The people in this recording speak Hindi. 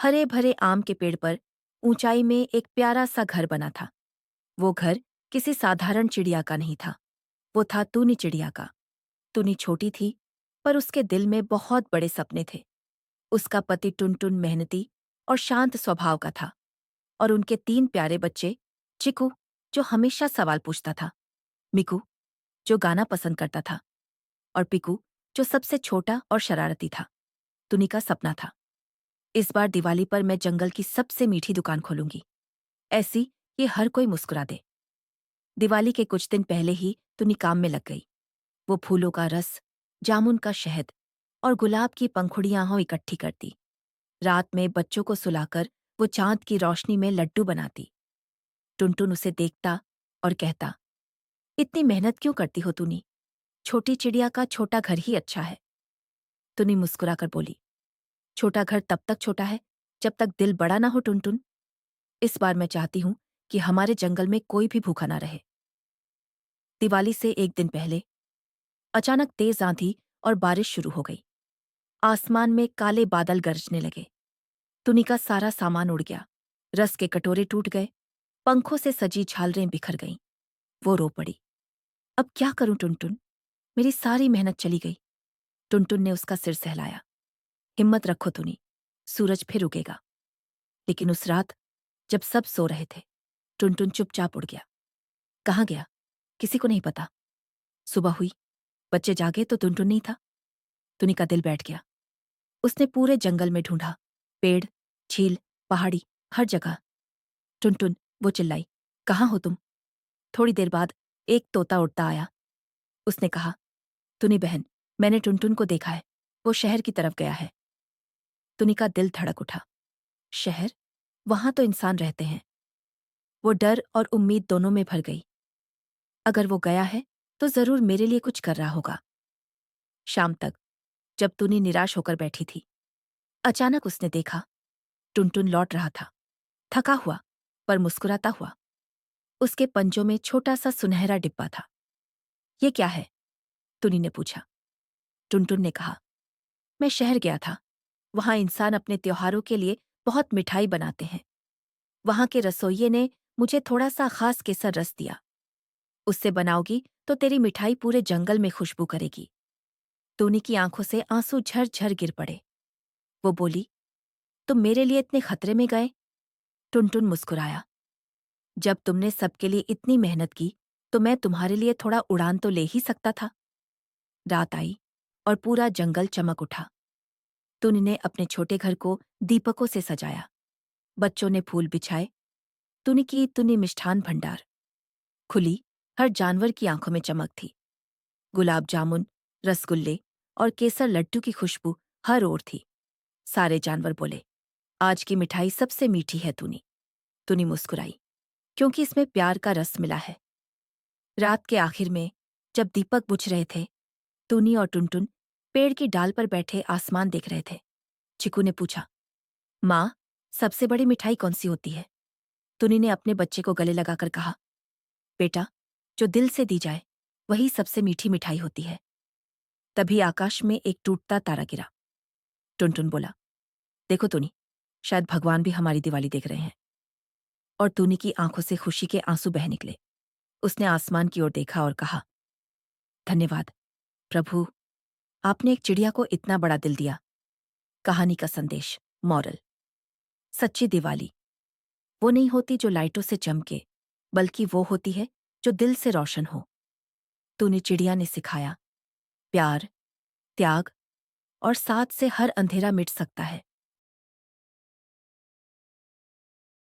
हरे भरे आम के पेड़ पर ऊंचाई में एक प्यारा सा घर बना था। वो घर किसी साधारण चिड़िया का नहीं था। वो था टूनी चिड़िया का। टूनी छोटी थी, पर उसके दिल में बहुत बड़े सपने थे। उसका पति टुनटुन मेहनती और शांत स्वभाव का था, और उनके 3 प्यारे बच्चे, चिकू, जो हमेशा सवाल पूछता था, मिकू, जो गाना पसंद करता था, और पिकू, जो सबसे छोटा और शरारती था। टुनी का सपना था, इस बार दिवाली पर मैं जंगल की सबसे मीठी दुकान खोलूंगी, ऐसी कि हर कोई मुस्कुरा दे। दिवाली के कुछ दिन पहले ही टुनी काम में लग गई। वो फूलों का रस, जामुन का शहद और गुलाब की पंखुड़ियां इकट्ठी करती। रात में बच्चों को सुलाकर वो चांद की रोशनी में लड्डू बनाती। टुनटुन उसे देखता और कहता, इतनी मेहनत क्यों करती हो टुनी? छोटी चिड़िया का छोटा घर ही अच्छा है। टुनी मुस्कुराकर बोली, छोटा घर तब तक छोटा है जब तक दिल बड़ा ना हो टुनटुन। इस बार मैं चाहती हूं कि हमारे जंगल में कोई भी भूखा ना रहे। दिवाली से एक दिन पहले अचानक तेज आंधी और बारिश शुरू हो गई। आसमान में काले बादल गरजने लगे। टुनी का सारा सामान उड़ गया। रस के कटोरे टूट गए। पंखों से सजी झालरें बिखर गईं। वो रो पड़ी। अब क्या करूं टुनटुन? मेरी सारी मेहनत चली गई। टुनटुन ने उसका सिर सहलाया। हिम्मत रखो टुनी, सूरज फिर उगेगा। लेकिन उस रात, जब सब सो रहे थे, टुनटुन चुपचाप उड़ गया। कहाँ गया? किसी को नहीं पता। सुबह हुई, बच्चे जागे तो टुनटुन नहीं था। टुनी का दिल बैठ गया। उसने पूरे जंगल में ढूंढा, पेड़, झील, पहाड़ी, हर जगह। टुनटुन, वो चिल्लाई, कहाँ हो तुम? थोड़ी देर बाद एक तोता उड़ता आया। उसने कहा, टुनी बहन, मैंने टुनटुन को देखा है। वो शहर की तरफ गया है। टुनी का दिल धड़क उठा। शहर? वहां तो इंसान रहते हैं। वो डर और उम्मीद दोनों में भर गई। अगर वो गया है तो जरूर मेरे लिए कुछ कर रहा होगा। शाम तक, जब टुनी निराश होकर बैठी थी, अचानक उसने देखा, टुनटुन लौट रहा था, थका हुआ पर मुस्कुराता हुआ। उसके पंजों में छोटा सा सुनहरा डिब्बा था। ये क्या है? टुनी ने पूछा। टुनटुन ने कहा, मैं शहर गया था। वहां इंसान अपने त्योहारों के लिए बहुत मिठाई बनाते हैं। वहां के रसोइये ने मुझे थोड़ा सा खास केसर रस दिया। उससे बनाओगी तो तेरी मिठाई पूरे जंगल में खुशबू करेगी। टुनी की आंखों से आंसू झरझर गिर पड़े। वो बोली, तुम मेरे लिए इतने खतरे में गए? टुनटुन मुस्कुराया। जब तुमने सबके लिए इतनी मेहनत की, तो मैं तुम्हारे लिए थोड़ा उड़ान तो ले ही सकता था। रात आई और पूरा जंगल चमक उठा। टुनी ने अपने छोटे घर को दीपकों से सजाया। बच्चों ने फूल बिछाए। टुनी की टुनी मिष्ठान भंडार खुली। हर जानवर की आंखों में चमक थी। गुलाब जामुन, रसगुल्ले और केसर लड्डू की खुशबू हर ओर थी। सारे जानवर बोले, आज की मिठाई सबसे मीठी है टुनी। टुनी मुस्कुराई, क्योंकि इसमें प्यार का रस मिला है। रात के आखिर में, जब दीपक बुझ रहे थे, टुनी और टुनटुन पेड़ की डाल पर बैठे आसमान देख रहे थे। चिकू ने पूछा, माँ, सबसे बड़ी मिठाई कौन सी होती है? टुनी ने अपने बच्चे को गले लगाकर कहा, बेटा, जो दिल से दी जाए वही सबसे मीठी मिठाई होती है। तभी आकाश में एक टूटता तारा गिरा। टुनटुन बोला, देखो टुनी, शायद भगवान भी हमारी दिवाली देख रहे हैं। और टुनी की आंखों से खुशी के आंसू बह निकले। उसने आसमान की ओर देखा और कहा, धन्यवाद प्रभु, आपने एक चिड़िया को इतना बड़ा दिल दिया। कहानी का संदेश, मॉरल। सच्ची दिवाली वो नहीं होती जो लाइटों से चमके, बल्कि वो होती है जो दिल से रोशन हो। टुनी चिड़िया ने सिखाया, प्यार, त्याग और साथ से हर अंधेरा मिट सकता है।